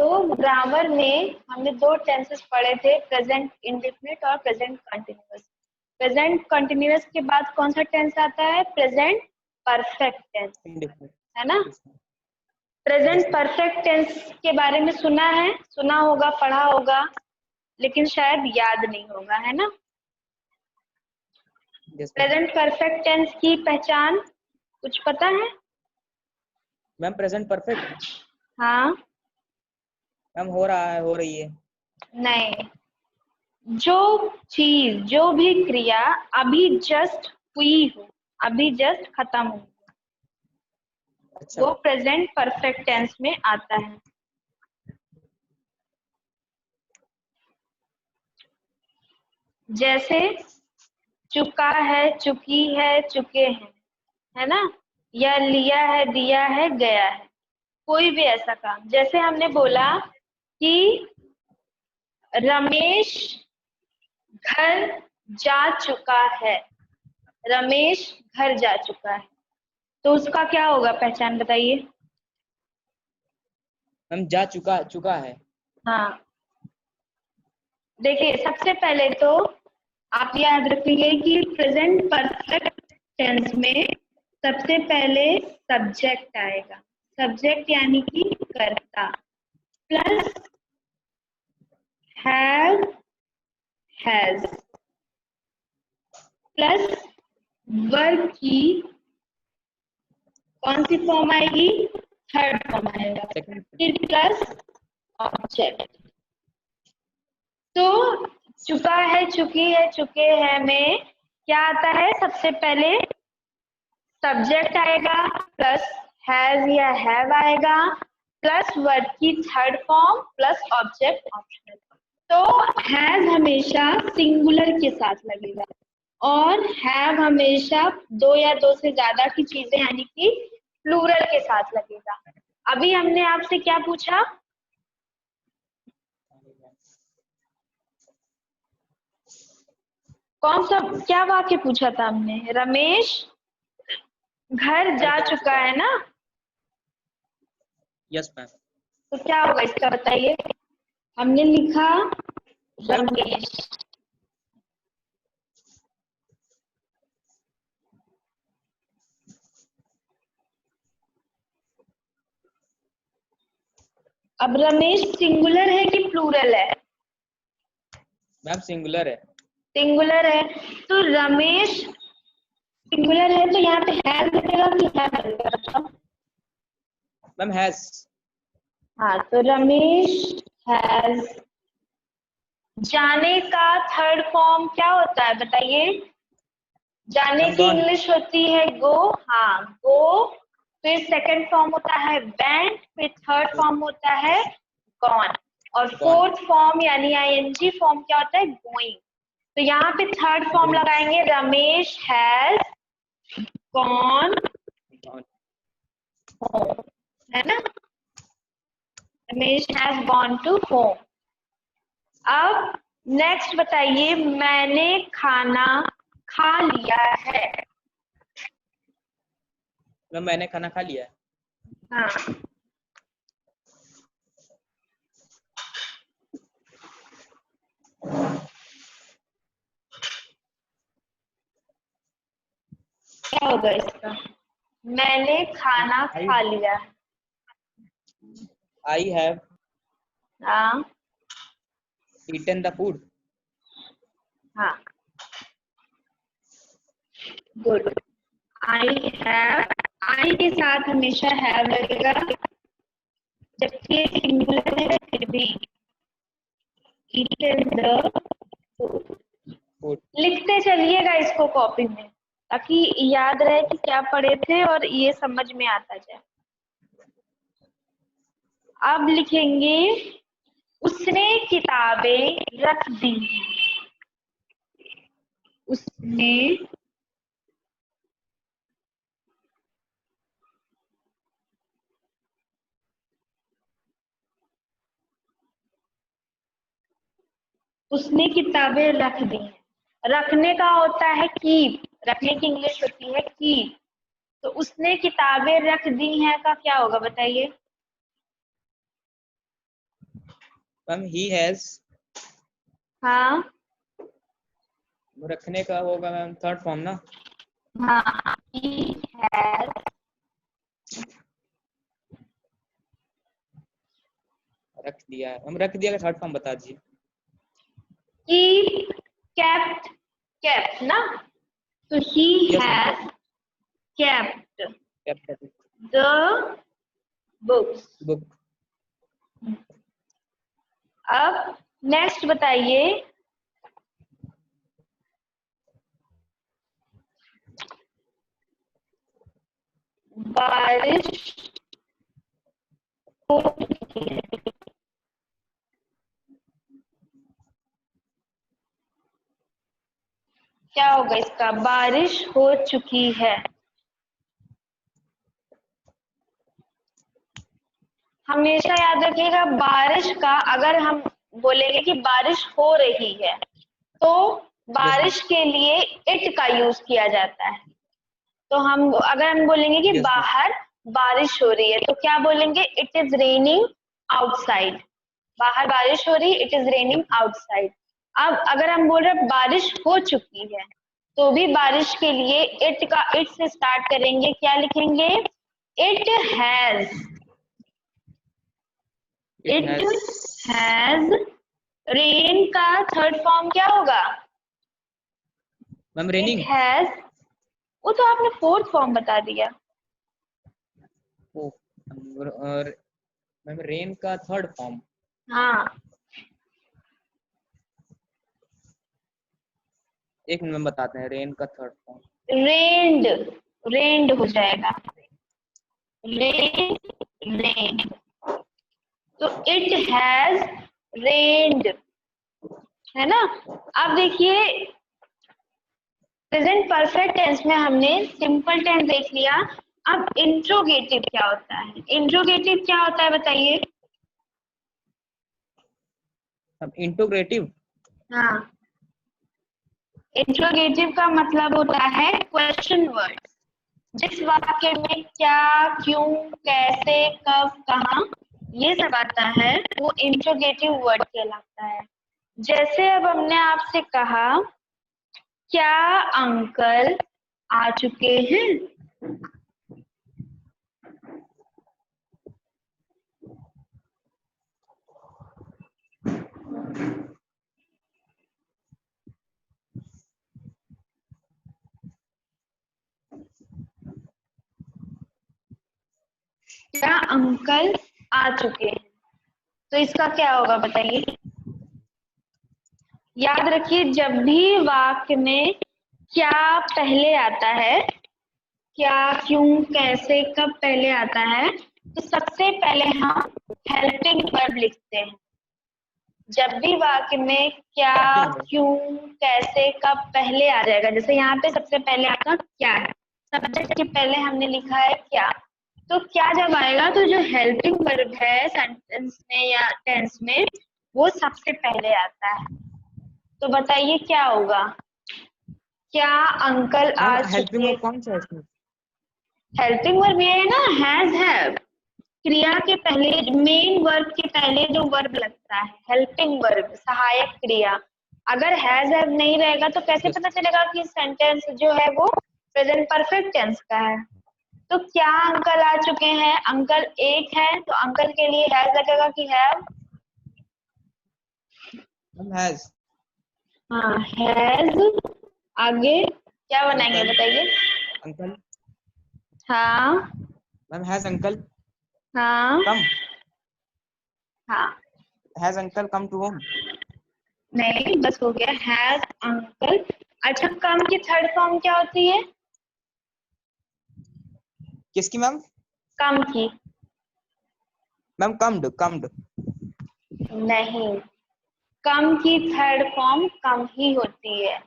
तो ग्रामर में हमने दो टेंसेस पढ़े थे, प्रेजेंट इंडेफिनिट और प्रेजेंट कंटिन्यूअस। प्रेजेंट कंटिन्यूअस के बाद कौन सा टेंस आता है? प्रेजेंट परफेक्ट टेंस, है ना। प्रेजेंट परफेक्ट टेंस के बारे में सुना है, सुना होगा, पढ़ा होगा, लेकिन शायद याद नहीं होगा, है ना। प्रेजेंट परफेक्ट टेंस की पहचान कुछ पता है मैम? प्रेजेंट परफेक्ट, हाँ मैम हो रहा है, हो रही है। नहीं, जो चीज, जो भी क्रिया अभी जस्ट हुई हो, अभी जस्ट खत्म हो, अच्छा। वो प्रेजेंट परफेक्ट टेंस में आता है। जैसे चुका है, चुकी है, चुके हैं, है ना, या लिया है, दिया है, गया है, कोई भी ऐसा काम। जैसे हमने बोला कि रमेश घर जा चुका है, रमेश घर जा चुका है, तो उसका क्या होगा, पहचान बताइए। मैम जा चुका, चुका है। हाँ, देखिए सबसे पहले तो आप याद रखिए कि प्रेजेंट परफेक्ट टेंस में सबसे पहले सब्जेक्ट आएगा। सब्जेक्ट यानी कि कर्ता, plus have, has, plus verb की कौन सी फॉर्म आएगी? थर्ड फॉर्म आएगा, फिर प्लस ऑब्जेक्ट। तो चुका है, चुकी है, चुके हैं में क्या आता है? सबसे पहले सब्जेक्ट आएगा, प्लस हैज या हैव आएगा, प्लस वर्ब की third form, plus object optional. तो हैज हमेशा सिंगुलर के साथ लगेगा और हैव हमेशा दो या दो से ज्यादा की चीजें यानी कि प्लूरल के साथ लगेगा। अभी हमने आपसे क्या पूछा? कौन सा, क्या वाक्य पूछा था हमने? रमेश घर जा चुका है ना। Yes ma'am. तो क्या होगा इसका बताइए। हमने लिखा रमेश, अब रमेश सिंगुलर है कि प्लूरल है? मैम सिंगुलर है। सिंगुलर है, तो रमेश सिंगुलर है तो यहाँ पे हैज लगेगा कि हैव लगेगा? Ma'am has. हाँ, तो रमेश हैज। जाने का थर्ड फॉर्म क्या होता है बताइए? जाने की इंग्लिश होती है गो, हाँ गो, फिर सेकंड फॉर्म होता है वेंट, फिर थर्ड फॉर्म होता है गॉन, और फोर्थ फॉर्म यानी आईएनजी फॉर्म क्या होता है? गोइंग। तो यहाँ पे थर्ड फॉर्म लगाएंगे, रमेश हैज गॉन होम, है ना, Ramesh has gone to home. अब नेक्स्ट बताइए, मैंने खाना खा लिया है। मैंने खाना खा लिया है। हाँ, क्या होगा इसका? मैंने खाना खा लिया। आई हैव हाँ ईटन द फूड। हाँ, गुड। आई हैव, आई के साथ हमेशा हैव लगेगा, जबकि सिंगुलर है फिर भी ईटन द फूड। लिखते चलिएगा इसको कॉपी में ताकि याद रहे कि क्या पढ़े थे और ये समझ में आता जाए। अब लिखेंगे उसने किताबें रख दी। उसने उसने किताबें रख दी। रखने का होता है कीप, रखने की इंग्लिश होती है कीप, तो उसने किताबें रख दी हैं का क्या होगा बताइए? मैम ही हैज हाँ रखने का होगा मैम थर्ड फॉर्म ना। हाँ, he has रख दिया है हम, रख दिया का थर्ड फॉर्म बता दीजिए। he kept ना, तो he Yes, has kept kept the books। book। अब नेक्स्ट बताइए, बारिश हो चुकी है। क्या होगा इसका? बारिश हो चुकी है। हमेशा याद रखिएगा, बारिश का अगर हम बोलेंगे कि बारिश हो रही है तो बारिश के लिए इट का यूज किया जाता है। तो हम अगर हम बोलेंगे कि Yes, ma'am. बाहर बारिश हो रही है तो क्या बोलेंगे? It is raining outside. बाहर बारिश हो रही है, इट इज रेनिंग आउटसाइड। अब अगर हम बोल रहे हैं बारिश हो चुकी है तो भी बारिश के लिए इट से स्टार्ट करेंगे। क्या लिखेंगे? It has. It has. Rain का थर्ड फॉर्म क्या होगा? Ma'am it raining. हैज। वो तो आपने फोर्थ फॉर्म बता दिया। और मैम रेन का थर्ड फॉर्म। हाँ, एक मिनट में बताते हैं रेन का थर्ड फॉर्म। रेन्ड। रेन्ड हो जाएगा। रेन। तो इट हैज रेन्ड, है ना? अब देखिए, प्रेजेंट परफेक्ट टेंस में हमने सिंपल टेंस देख लिया। अब इंट्रोगेटिव क्या होता है? इंट्रोगेटिव क्या होता है बताइए? अब इंटोग्रेटिव। हाँ, इंट्रोगेटिव का मतलब होता है क्वेश्चन वर्ड। जिस वाक्य में क्या, क्यों, कैसे, कब, कहाँ ये सब आता है वो इंट्रोगेटिव वर्ड कहलाता है। जैसे अब हमने आपसे कहा, क्या अंकल आ चुके हैं? क्या अंकल आ चुके हैं? तो इसका क्या होगा बताइए? याद रखिए, जब भी वाक्य में क्या पहले आता है, क्या, क्यों, कैसे, कब पहले आता है, तो सबसे पहले हम हेल्पिंग वर्ब लिखते हैं। जब भी वाक्य में क्या, क्यों, कैसे, कब पहले आ जाएगा, जैसे यहाँ पे सबसे पहले आपका क्या है, सब्जेक्ट के पहले हमने लिखा है क्या, तो क्या जब आएगा तो जो हेल्पिंग वर्ब है सेंटेंस में या टेंस में वो सबसे पहले आता है। तो बताइए क्या होगा? क्या अंकल आ हेल्पिंग चुके? वर्ब कौन सा है इसमें? हेल्पिंग वर्ब ये है ना, हैज हैव। क्रिया के पहले, मेन वर्ब के पहले जो वर्ब लगता है, हेल्पिंग वर्ब, सहायक क्रिया। अगर हैज हैव नहीं रहेगा तो कैसे Yes. पता चलेगा कि सेंटेंस जो है वो प्रेजेंट परफेक्ट टेंस का है? तो क्या अंकल आ चुके हैं, अंकल एक है तो अंकल के लिए हैज लगेगा कि हैव? Ma'am has. हाँ, हैज। आगे क्या बनाएंगे अंकल। बताइए? अंकल। हाँ मैम हैज अंकल हाँ कम। हाँ। Has uncle come to home. नहीं, बस हो गया, हैज अंकल। अच्छा, कम की थर्ड फॉर्म क्या होती है? किसकी मैम? कम की? Ma'am comed comed. नहीं, कम की थर्ड फॉर्म कम ही होती है।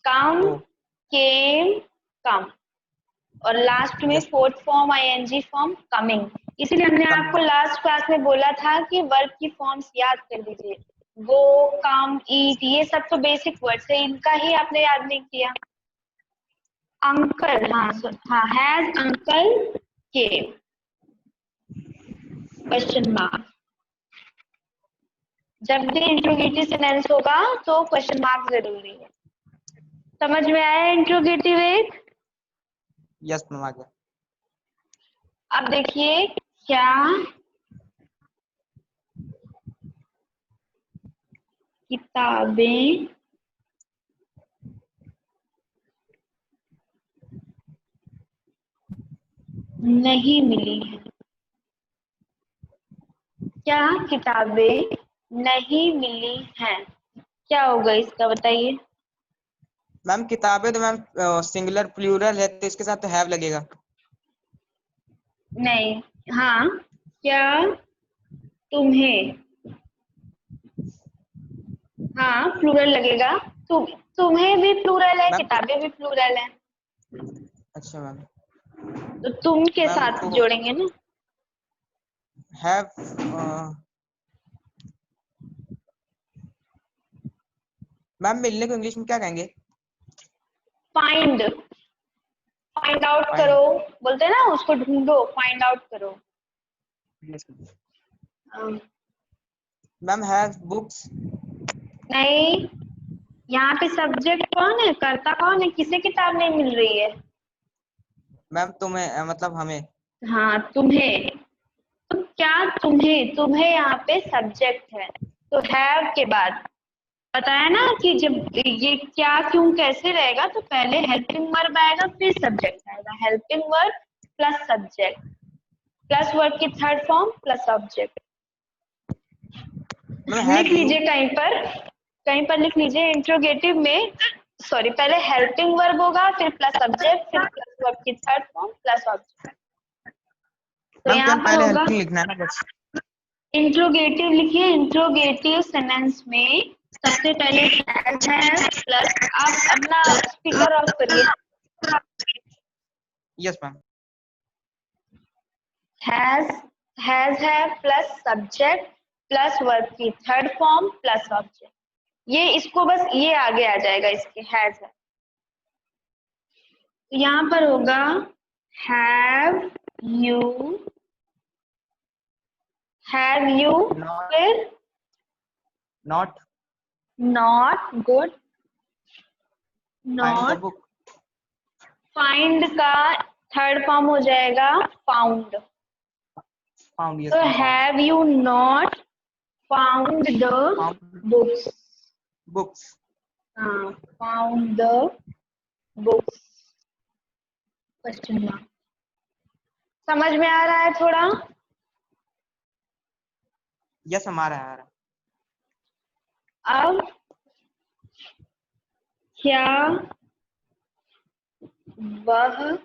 कम, ओ केम, कम, और लास्ट में yes fourth form ING form coming. इसीलिए हमने कम। आपको लास्ट क्लास में बोला था कि वर्ब की फॉर्म्स याद कर लीजिए। गो, कम, ईट, ये सब तो बेसिक वर्ड्स है, इनका ही आपने याद नहीं किया। अंकल, हाँ, has uncle came, question mark. जब भी इंट्रोगेटिव सेंटेंस होगा तो क्वेश्चन मार्क जरूरी है। समझ में आया इंट्रोगेटिव एक? यस मैम आ गया। अब देखिए, क्या किताबें नहीं मिली हैं? क्या किताबें नहीं मिली हैं? क्या होगा इसका बताइए। मैम किताबें तो मैम सिंगुलर प्लूरल है तो इसके साथ तो हैव लगेगा। नहीं, हाँ, क्या तुम्हें, हाँ प्लूरल लगेगा। तुम्हें भी प्लूरल है, मैम किताबें भी प्लूरल है, अच्छा मैम। तो तुम के मैम साथ तो जोड़ेंगे ना। हैव मैम मिलने को इंग्लिश में क्या कहेंगे? Find, find out find. करो, बोलते हैं ना उसको, ढूंढो, फाइंड आउट करो। हाँ। Ma'am have books. नहीं, यहाँ पे सब्जेक्ट कौन है, कर्ता कौन है, किसे किताब नहीं मिल रही है? मैम तुम्हें मतलब हमें। हाँ तुम्हें, तो क्या तुम्हें, तुम्हें यहाँ पे सब्जेक्ट है, तो हैव के बाद बताया ना कि जब ये क्या क्यों कैसे रहेगा, तो पहले हेल्पिंग वर्ब आएगा फिर सब्जेक्ट आएगा, helping verb plus subject plus verb की third form plus object. Ma'am लिख हैव यू। लीजिए कहीं पर, कहीं पर लिख लीजिए इंट्रोगेटिव में, सॉरी, पहले हेल्पिंग वर्ब होगा फिर प्लस सब्जेक्ट फिर प्लस वर्ब की थर्ड फॉर्म प्लस ऑब्जेक्ट। तो मैम यहाँ केवल पर पहले होगा हेल्पिंग लिखना है ना बस। इंट्रोगेटिव, लिखिए इंट्रोगेटिव सेंटेंस में सबसे पहले हैज है प्लस, आप अपना स्पीकर ऑफ करिए, यस मैम। हैज, हैज है प्लस सब्जेक्ट प्लस वर्ब की थर्ड फॉर्म प्लस ऑब्जेक्ट। ये इसको बस ये आगे आ जाएगा इसके, हैज है। तो यहाँ पर होगा हैव यू नॉट। फिर not. Not good, find the not, book. Find का थर्ड फॉर्म हो जाएगा फाउंड। फाउंड यस तो ma'am found. Have you not found the found books? Books. हाँ, found the books, question mark. समझ में आ रहा है थोड़ा? यस हमारा है आ रहा। अब क्या वह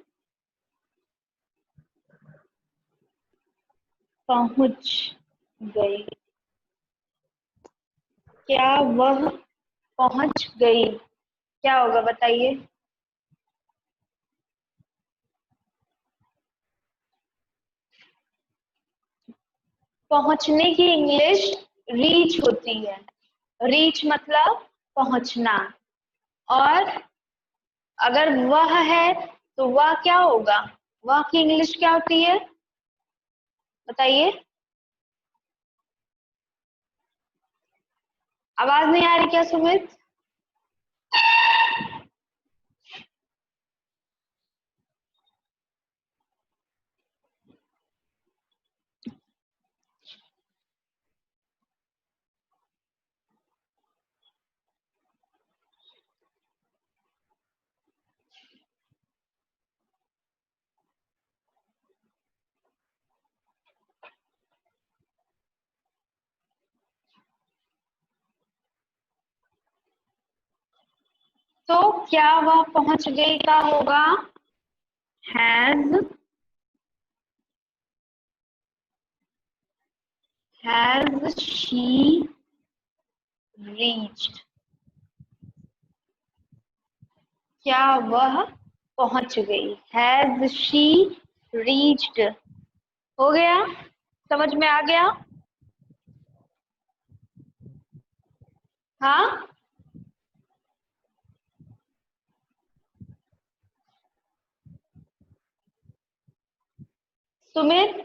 पहुंच गई? क्या वह पहुंच गई? क्या होगा बताइए। पहुंचने की इंग्लिश रीच होती है, रीच मतलब पहुंचना, और अगर वह है तो वह क्या होगा, वह की इंग्लिश क्या होती है बताइए। आवाज नहीं आ रही क्या सुमित? तो क्या वह पहुंच गई का होगा हैज शी रीच्ड? क्या वह पहुंच गई, हैज शी रीच्ड। हो गया, समझ में आ गया? हाँ, सुमित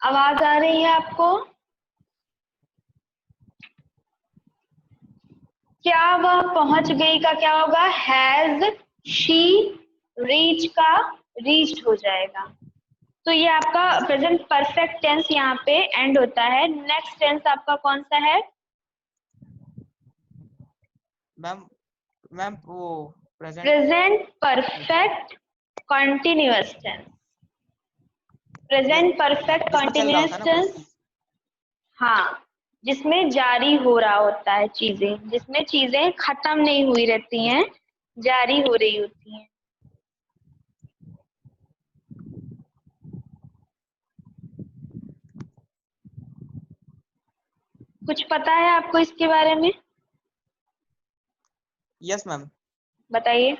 आवाज आ रही है आपको? क्या वह पहुंच गई का क्या होगा, हैज शी रीच का रीच्ड हो जाएगा। तो ये आपका प्रेजेंट परफेक्ट टेंस यहाँ पे एंड होता है। नेक्स्ट टेंस आपका कौन सा है? मैम मैम वो present perfect continuous tense. Present perfect जिसमें चल रहा होता कॉन्टिन्यूअस है ना कोई टेंस, चीज। हाँ, जिसमें जारी हो रहा होता है चीजें, जिसमें चीजें खत्म नहीं हुई रहती हैं, जारी हो रही होती हैं। कुछ पता है आपको इसके बारे में? Yes ma'am. बताइए,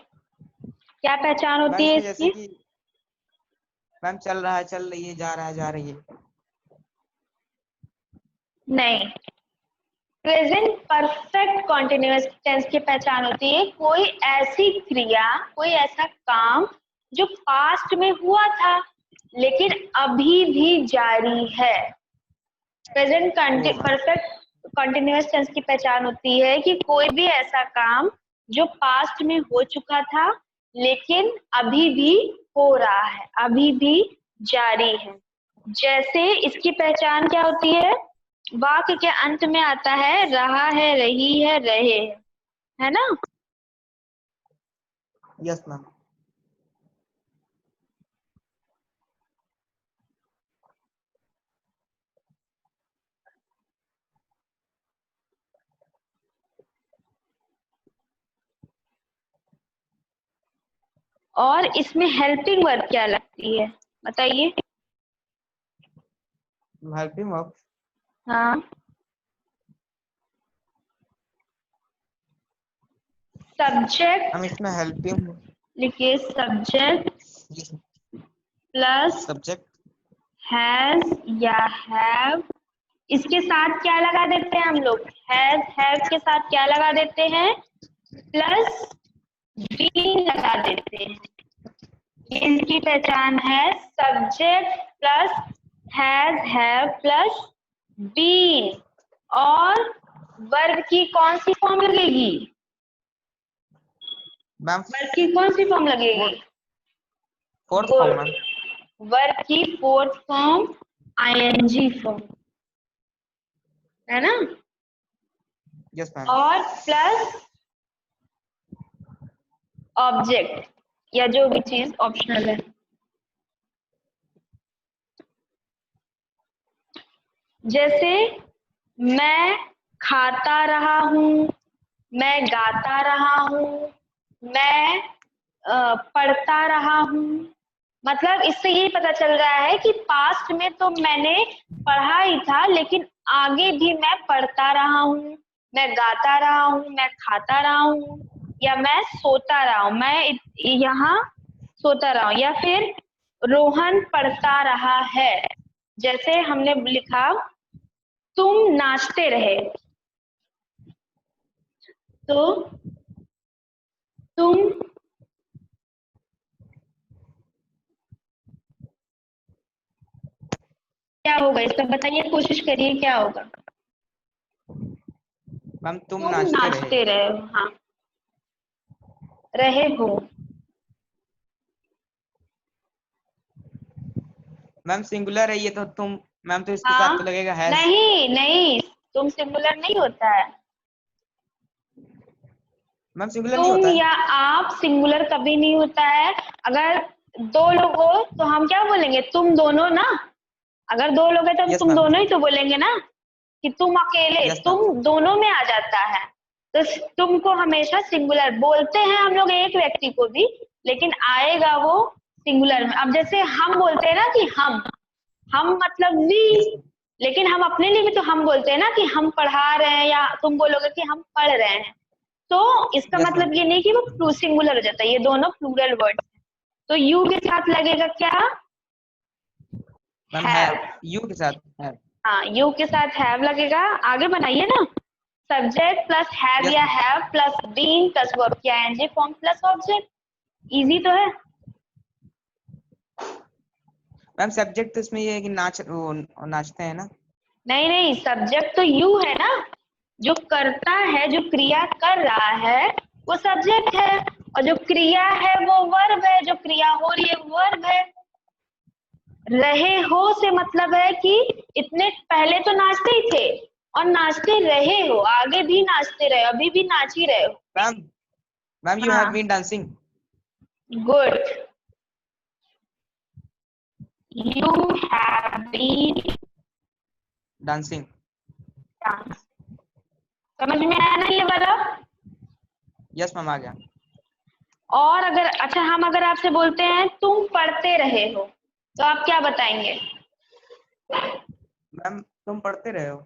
क्या पहचान मैम होती है इसमें जैसे इसकी? कि मैम चल रहा है, चल रही है, जा रहा है, जा रही है। नहीं, प्रेजेंट परफेक्ट कॉन्टिन्यूअस टेंस की पहचान होती है कोई ऐसी क्रिया, कोई ऐसा काम जो पास्ट में हुआ था लेकिन अभी भी जारी है। प्रेजेंट परफेक्ट कॉन्टिन्यूअस टेंस की पहचान होती है कि कोई भी ऐसा काम जो पास्ट में हो चुका था लेकिन अभी भी हो रहा है, अभी भी जारी है। जैसे इसकी पहचान क्या होती है? वाक्य के अंत में आता है रहा है, रही है, रहे है ना? Yes ma'am. और इसमें हेल्पिंग वर्ब क्या लगती है, बताइए? Helping verb. हाँ, सब्जेक्ट हम इसमें हेल्पिंग लिखिए, सब्जेक्ट प्लस सब्जेक्ट हैज या हैव, इसके साथ क्या लगा देते हैं हम लोग? हैज के साथ क्या लगा देते हैं? प्लस बीन लगा देते हैं। ये इसकी पहचान है, subject plus has, have plus been. और वर्ब की कौन सी फॉर्म लगेगी? मैम वर्ब की कौन सी फॉर्म लगेगी? Fourth form good. Ma'am. Verb की फोर्थ फॉर्म आईएनजी फॉर्म, है ना? Yes ma'am. और प्लस ऑब्जेक्ट या जो भी चीज ऑप्शनल है। जैसे मैं खाता रहा हूँ, मैं गाता रहा हूँ, मैं पढ़ता रहा हूँ। मतलब इससे यही पता चल रहा है कि पास्ट में तो मैंने पढ़ा ही था लेकिन आगे भी मैं पढ़ता रहा हूँ, मैं गाता रहा हूँ, मैं खाता रहा हूँ, या मैं सोता रहा हूँ, मैं यहाँ सोता रहा हूँ। या फिर रोहन पढ़ता रहा है, जैसे हमने लिखा तुम नाचते रहे, तो तुम क्या होगा इसका, बताइए, कोशिश करिए क्या होगा? मैम तुम तुम नाचते रहे। नाचते रहे हो, हाँ, रहे हो। मैम सिंगुलर है ये तो तुम, मैम तो इसके साथ हाँ, तो लगेगा हैज। नहीं नहीं, तुम सिंगुलर नहीं होता है। मैम सिंगुलर नहीं तुम होता है। या आप सिंगुलर कभी नहीं होता है। अगर दो लोग हो तो हम क्या बोलेंगे? तुम दोनों ना। अगर दो लोग है तो यस तुम मैम। दोनों ही तो बोलेंगे ना, कि तुम अकेले, यस मैम। तुम दोनों में आ जाता है। तो तुमको हमेशा सिंगुलर बोलते हैं हम लोग एक व्यक्ति को भी, लेकिन आएगा वो सिंगुलर में। अब जैसे हम बोलते हैं ना कि हम मतलब यस वी, लेकिन हम अपने लिए भी तो हम बोलते हैं ना कि हम पढ़ा रहे हैं, या तुम बोलोगे कि हम पढ़ रहे हैं। तो इसका यस मैम। मतलब ये नहीं कि वो सिंगुलर हो जाता है, ये दोनों प्लूरल वर्ड। तो यू के साथ लगेगा क्या? मैम है हैव। यू के साथ है। हाँ, यू के साथ हैव लगेगा। आगे बनाइए ना, सब्जेक्ट प्लस हैव यस या ma'am. Have plus been plus verb की ING form plus object. Easy तो है। मैम सब्जेक्ट तो इसमें ये है कि नाचते हैं ना। नहीं नहीं, सब्जेक्ट तो यू है ना, जो करता है, जो क्रिया कर रहा है वो सब्जेक्ट है, और जो क्रिया है वो वर्ब है, जो क्रिया हो रही है वो वर्ब है। रहे हो से मतलब है कि इतने पहले तो नाचते ही थे और नाचते रहे हो, आगे भी नाचते रहे, अभी भी नाच ही रहे हो। Ma'am you have been dancing. Good, you have been dancing. समझ में आया ना ये वाला? यस मैम आ गया। और अगर अच्छा हम अगर आपसे बोलते हैं तुम पढ़ते रहे हो तो आप क्या बताएंगे? मैम तुम पढ़ते रहे हो।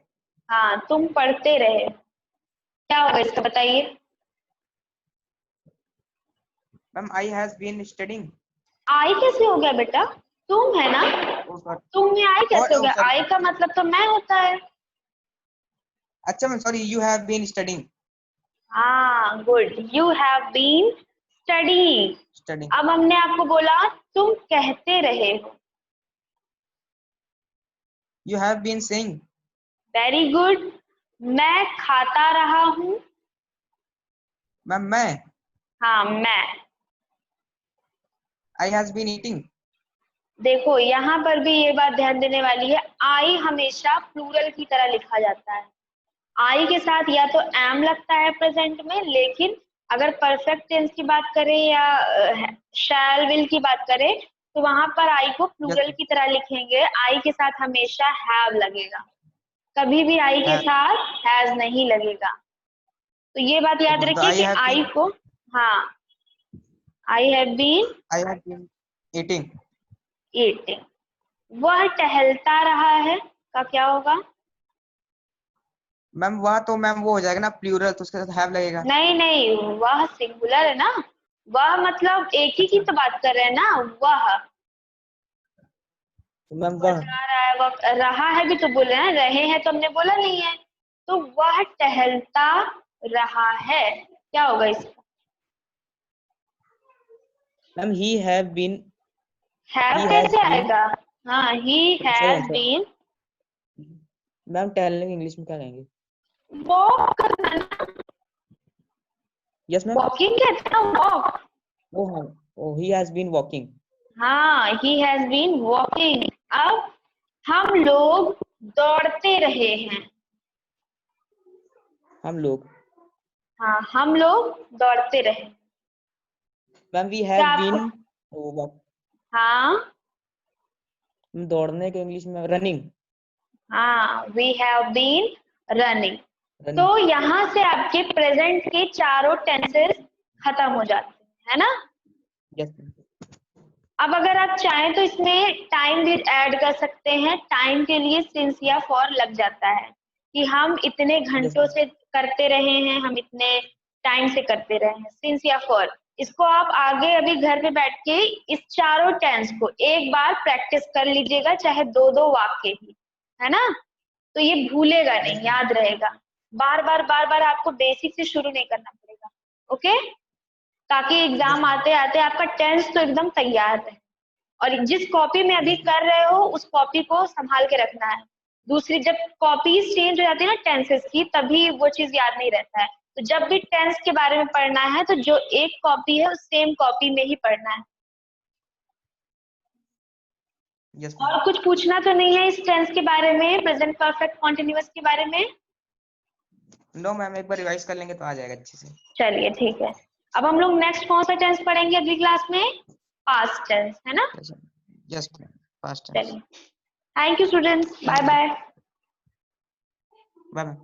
हाँ, तुम पढ़ते रहे, क्या होगा इसका बताइए? Ma'am I has been studying. I कैसे हो गया बेटा? तुम है ना, तुम में आई कैसे हो गया? आई का मतलब तो मैं होता है। अच्छा ma'am sorry, you have been studying. हाँ good, you have been studying. अब हमने आपको बोला तुम कहते रहे हो। You have been saying. Very good, मैं खाता रहा हूँ। मैम मैं। हाँ मैं। I has been eating. देखो यहाँ पर भी ये बात ध्यान देने वाली है, आई हमेशा प्लूरल की तरह लिखा जाता है। आई के साथ या तो एम लगता है प्रेजेंट में, लेकिन अगर परफेक्ट टेंस की बात करें या शैल विल की बात करें तो वहां पर आई को प्लूरल की तरह लिखेंगे। आई के साथ हमेशा हैव लगेगा, कभी भी आई के साथ हैज नहीं लगेगा। तो ये बात याद रखिए कि आई को, हाँ I have been eating. Eating. वह टहलता रहा है का क्या होगा? मैम वह तो मैम वो हो जाएगा ना प्लूरल, तो उसके साथ हैव लगेगा। नहीं नहीं, वह सिंगुलर है ना, वह मतलब एक ही की तो बात कर रहे हैं ना। वह मैम वह जा रहा है, वह रहा है भी तो बोले ना, रहे हैं तो हमने बोला नहीं है। तो वह टहलता रहा है, क्या होगा इसका? Ma'am he have been. Have कैसे आएगा? हाँ ही हैज बीन। मैम टहलने की इंग्लिश में क्या कहेंगे? वॉक करना ना। Yes ma'am. वॉकिंग कहते हैं ना, वॉक। ओह हाँ, ओह ही हैज बीन वॉकिंग। हाँ ही हैज बीन वॉकिंग। अब हम लोग दौड़ते रहे हैं। हम लोग। हाँ हम लोग दौड़ते रहे। मैम वी क्या हैव आपको? बीन। हाँ दौड़ने के इंग्लिश में रनिंग। हाँ, वी हैव बीन रनिंग। तो यहाँ से आपके प्रेजेंट के चारों टेंसेस खत्म हो जाते हैं, है ना? यस। अब अगर आप चाहें तो इसमें टाइम भी ऐड कर सकते हैं। टाइम के लिए सिंस या फॉर लग जाता है कि हम इतने घंटों से करते रहे हैं, हम इतने टाइम से करते रहे हैं, सिंस या फॉर। इसको आप आगे अभी घर पे बैठ के इस चारों टेंस को एक बार प्रैक्टिस कर लीजिएगा, चाहे दो दो वाक्य ही, है ना? तो ये भूलेगा नहीं, याद रहेगा। बार बार आपको बेसिक से शुरू नहीं करना पड़ेगा, ओके? ताकि एग्जाम आते आते आपका टेंस तो एकदम तैयार रहे। और जिस कॉपी में अभी कर रहे हो उस कॉपी को संभाल के रखना है। दूसरी जब कॉपीज चेंज हो जाती है ना टेंसेस की, तभी वो चीज याद नहीं रहता है। तो जब भी टेंस के बारे में पढ़ना है तो जो एक कॉपी है उस सेम कॉपी में ही पढ़ना है। Yes, और कुछ पूछना तो नहीं है इस टेंस के बारे में, प्रेजेंट परफेक्ट कॉन्टिन्यूअस के बारे में? नो मैम, एक बार रिवाइज कर लेंगे तो आ जाएगा अच्छे से। चलिए ठीक है। अब हम लोग नेक्स्ट कौन सा टेंस पढ़ेंगे अगली क्लास में? पास्ट टेंस, है ना? Yes ma'am, past tense. चलिए, thank you students, bye bye. Bye ma'am.